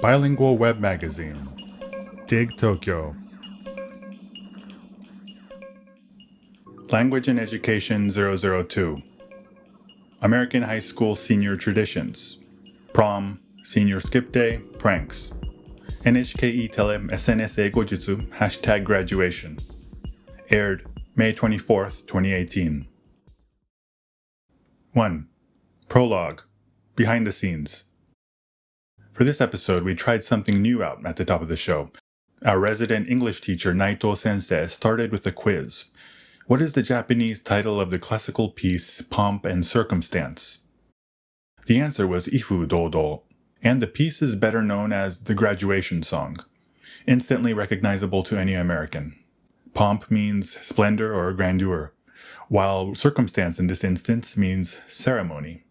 Bilingual web magazine. Dig Tokyo. Language and Education 002. American High School Senior Traditions. Prom, Senior Skip Day, Pranks. NHK E-Tele SNS Eigojutsu #graduation. Aired May 24th, 2018. 1. Prologue. Behind the scenes. For this episode, we tried something new out at the top of the show. Our resident English teacher, Naito Sensei, started with a quiz. What is the Japanese title of the classical piece, Pomp and Circumstance? The answer was Ifu Dodo, and the piece is better known as the graduation song, instantly recognizable to any American. Pomp means splendor or grandeur, while circumstance in this instance means ceremony.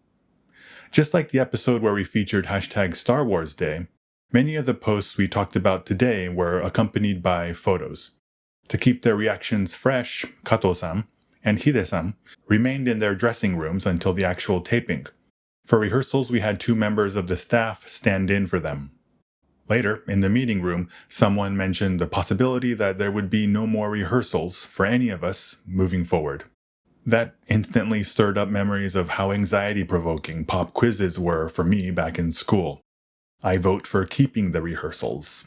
Just like the episode where we featured #Star Wars Day, many of the posts we talked about today were accompanied by photos. To keep their reactions fresh, Kato-san and Hide-san remained in their dressing rooms until the actual taping. For rehearsals, we had 2 members of the staff stand in for them. Later, in the meeting room, someone mentioned the possibility that there would be no more rehearsals for any of us moving forward. That instantly stirred up memories of how anxiety-provoking pop quizzes were for me back in school. I vote for keeping the rehearsals.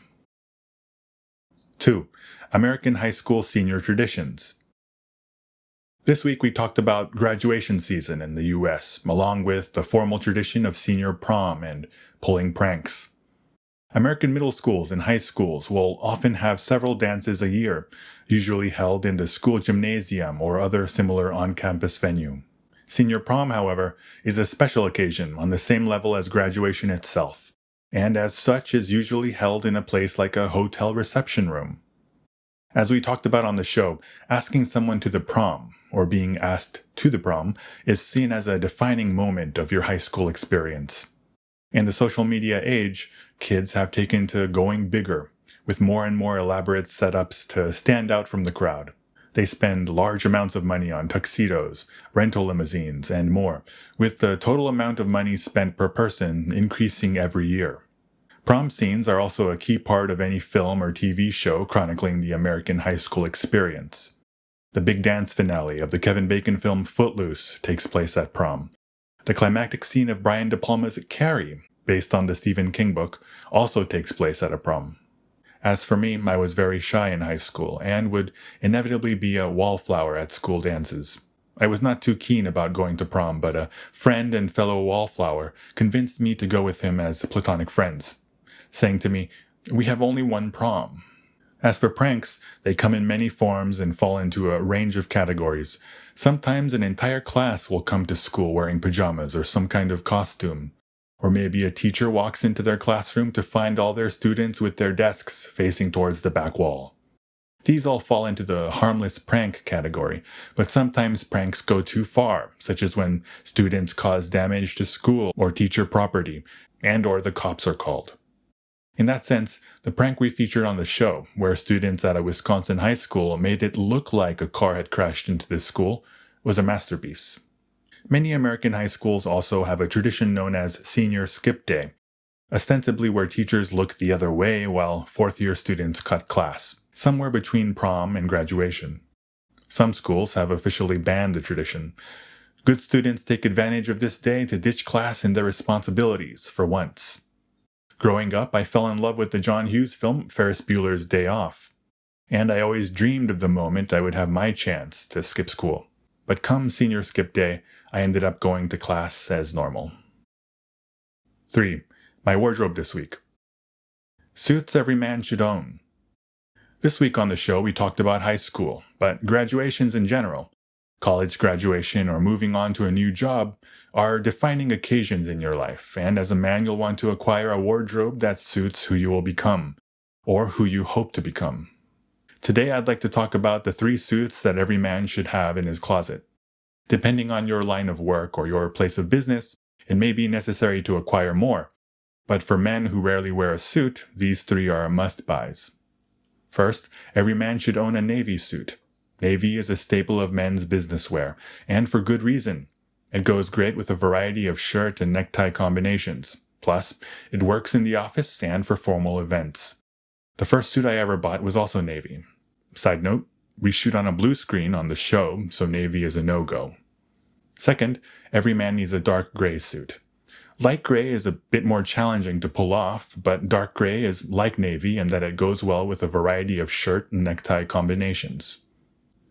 2. American High School Senior Traditions. This week we talked about graduation season in the US, along with the formal tradition of senior prom and pulling pranks. American middle schools and high schools will often have several dances a year, usually held in the school gymnasium or other similar on-campus venue. Senior prom, however, is a special occasion on the same level as graduation itself, and as such is usually held in a place like a hotel reception room. As we talked about on the show, asking someone to the prom, or being asked to the prom, is seen as a defining moment of your high school experience. In the social media age, kids have taken to going bigger, with more and more elaborate setups to stand out from the crowd. They spend large amounts of money on tuxedos, rental limousines, and more, with the total amount of money spent per person increasing every year. Prom scenes are also a key part of any film or TV show chronicling the American high school experience. The big dance finale of the Kevin Bacon film Footloose takes place at prom. The climactic scene of Brian De Palma's Carrie, based on the Stephen King book, also takes place at a prom. As for me, I was very shy in high school and would inevitably be a wallflower at school dances. I was not too keen about going to prom, but a friend and fellow wallflower convinced me to go with him as platonic friends, saying to me, "We have only one prom." As for pranks, they come in many forms and fall into a range of categories. Sometimes an entire class will come to school wearing pajamas or some kind of costume. Or maybe a teacher walks into their classroom to find all their students with their desks facing towards the back wall. These all fall into the harmless prank category, but sometimes pranks go too far, such as when students cause damage to school or teacher property, and/or the cops are called. In that sense, the prank we featured on the show, where students at a Wisconsin high school made it look like a car had crashed into this school, was a masterpiece. Many American high schools also have a tradition known as Senior Skip Day, ostensibly where teachers look the other way while fourth-year students cut class, somewhere between prom and graduation. Some schools have officially banned the tradition. Good students take advantage of this day to ditch class and their responsibilities for once. Growing up, I fell in love with the John Hughes film Ferris Bueller's Day Off, and I always dreamed of the moment I would have my chance to skip school. But come Senior Skip Day, I ended up going to class as normal. 3. My wardrobe this week. Suits every man should own. This week on the show we talked about high school, but graduations in general, college graduation or moving on to a new job, are defining occasions in your life, and as a man you'll want to acquire a wardrobe that suits who you will become, or who you hope to become. Today I'd like to talk about the 3 suits that every man should have in his closet. Depending on your line of work or your place of business, it may be necessary to acquire more, but for men who rarely wear a suit, these 3 are must-buys. First, every man should own a navy suit. Navy is a staple of men's business wear, and for good reason. It goes great with a variety of shirt and necktie combinations, Plus, it works in the office and for formal events. The first suit I ever bought was also navy. Side note, we shoot on a blue screen on the show, so navy is a no-go. Second, every man needs a dark gray suit. Light gray is a bit more challenging to pull off, but dark gray is like navy in that it goes well with a variety of shirt and necktie combinations.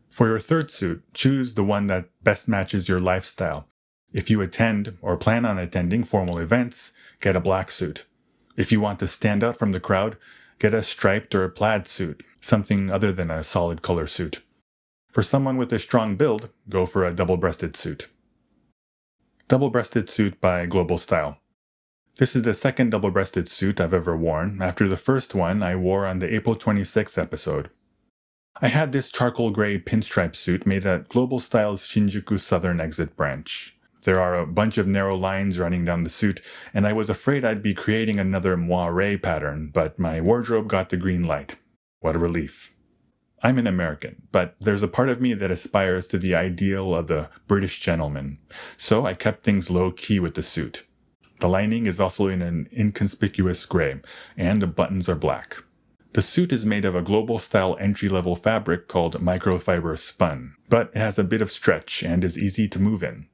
For your third suit, choose the one that best matches your lifestyle. If you attend or plan on attending formal events, get a black suit. If you want to stand out from the crowd, get a striped or plaid suit, something other than a solid color suit. For someone with a strong build, go for a double-breasted suit. Double-breasted suit by Global Style. This is the second double-breasted suit I've ever worn, after the first one I wore on the April 26th episode. I had this charcoal gray pinstripe suit made at Global Style's Shinjuku Southern Exit branch. There are a bunch of narrow lines running down the suit, and I was afraid I'd be creating another moire pattern, but my wardrobe got the green light. What a relief. I'm an American, but there's a part of me that aspires to the ideal of the British gentleman, so I kept things low-key with the suit. The lining is also in an inconspicuous gray, and the buttons are black. The suit is made of a Global Style entry-level fabric called microfiber spun, but it has a bit of stretch and is easy to move in.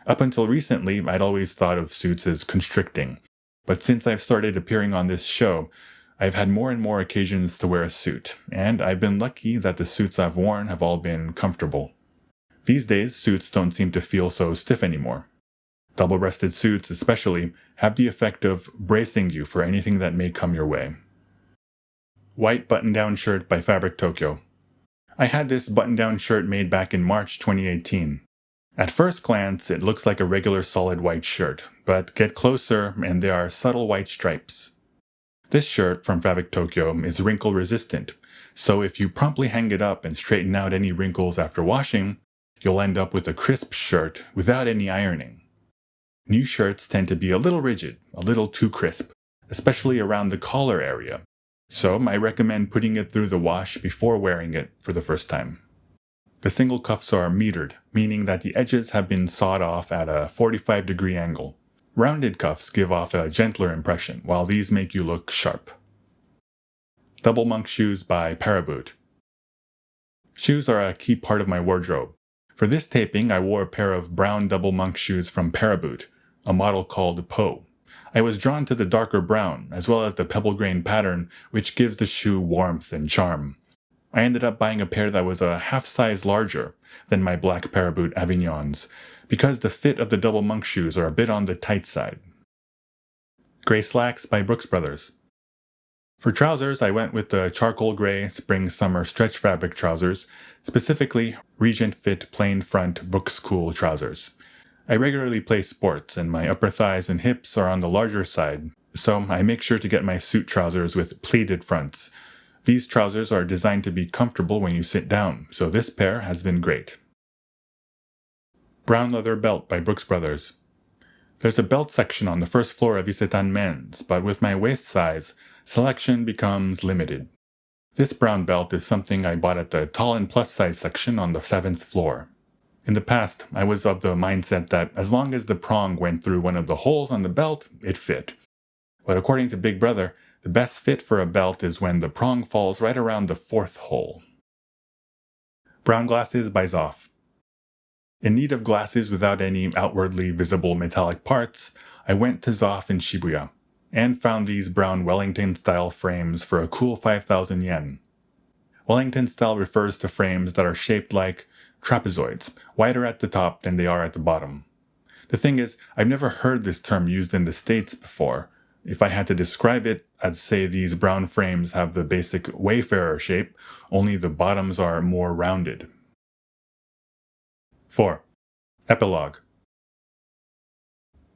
Up until recently, I'd always thought of suits as constricting, but since I've started appearing on this show, I've had more and more occasions to wear a suit, and I've been lucky that the suits I've worn have all been comfortable. These days, suits don't seem to feel so stiff anymore. Double-breasted suits, especially, have the effect of bracing you for anything that may come your way. White button-down shirt by Fabric Tokyo. I had this button-down shirt made back in March 2018. At first glance, it looks like a regular solid white shirt, but get closer and there are subtle white stripes. This shirt from Fabric Tokyo is wrinkle resistant, so if you promptly hang it up and straighten out any wrinkles after washing, you'll end up with a crisp shirt without any ironing. New shirts tend to be a little rigid, a little too crisp, especially around the collar area, so I recommend putting it through the wash before wearing it for the first time. The single cuffs are metered, meaning that the edges have been sawed off at a 45-degree angle. Rounded cuffs give off a gentler impression, while these make you look sharp. Double monk shoes by Paraboot. Shoes are a key part of my wardrobe. For this taping, I wore a pair of brown double monk shoes from Paraboot, a model called Po. I was drawn to the darker brown, as well as the pebble grain pattern, which gives the shoe warmth and charm. I ended up buying a pair that was a half size larger than my black Paraboot Avignons, because the fit of the double monk shoes are a bit on the tight side. Gray slacks by Brooks Brothers. For trousers, I went with the charcoal gray spring-summer stretch fabric trousers, specifically Regent Fit plain front Brooks Cool trousers. I regularly play sports, and my upper thighs and hips are on the larger side, so I make sure to get my suit trousers with pleated fronts. These trousers are designed to be comfortable when you sit down, so this pair has been great. Brown leather belt by Brooks Brothers. There's a belt section on the first floor of Isetan Men's, but with my waist size, selection becomes limited. This brown belt is something I bought at the tall and plus size section on the 7th floor. In the past, I was of the mindset that as long as the prong went through one of the holes on the belt, it fit. But according to Big Brother, the best fit for a belt is when the prong falls right around the 4th hole. Brown glasses by Zoff. In need of glasses without any outwardly visible metallic parts, I went to Zoff in Shibuya, and found these brown Wellington-style frames for a cool 5,000 yen. Wellington-style refers to frames that are shaped like trapezoids, wider at the top than they are at the bottom. The thing is, I've never heard this term used in the States before. If I had to describe it, I'd say these brown frames have the basic Wayfarer shape, only the bottoms are more rounded. 4. Epilogue.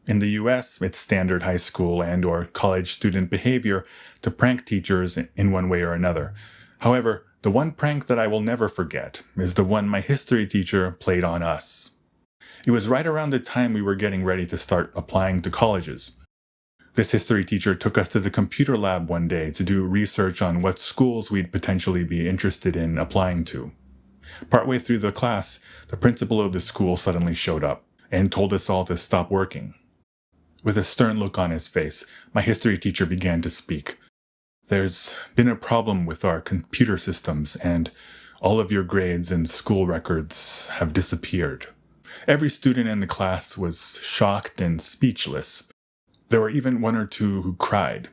In the US, it's standard high school and/or college student behavior to prank teachers in one way or another. However, the one prank that I will never forget is the one my history teacher played on us. It was right around the time we were getting ready to start applying to colleges. This history teacher took us to the computer lab one day to do research on what schools we'd potentially be interested in applying to. Partway through the class, the principal of the school suddenly showed up and told us all to stop working. With a stern look on his face, my history teacher began to speak. There's been a problem with our computer systems, and all of your grades and school records have disappeared. Every student in the class was shocked and speechless. There were even one or two who cried.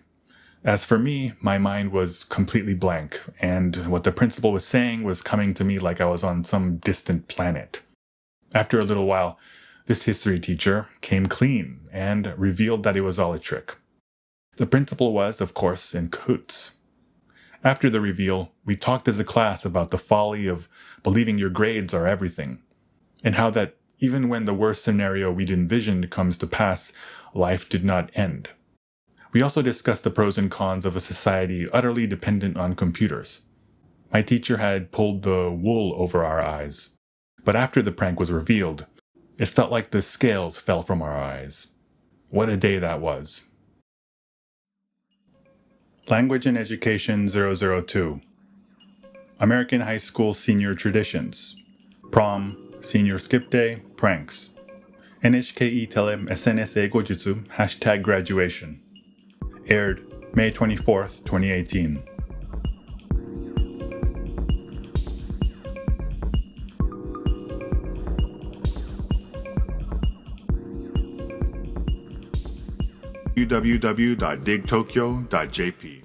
As for me, my mind was completely blank, and what the principal was saying was coming to me like I was on some distant planet. After a little while, this history teacher came clean and revealed that it was all a trick. The principal was, of course, in cahoots. After the reveal, we talked as a class about the folly of believing your grades are everything, and how that even when the worst scenario we'd envisioned comes to pass, life did not end. We also discussed the pros and cons of a society utterly dependent on computers. My teacher had pulled the wool over our eyes, but after the prank was revealed, it felt like the scales fell from our eyes. What a day that was. Language and Education 002. American High School Senior Traditions. Prom, Senior Skip Day, Pranks. NHK E-Tele SNS Eigojutsu #graduation. Aired May 24th, 2018. www.digtokyo.jp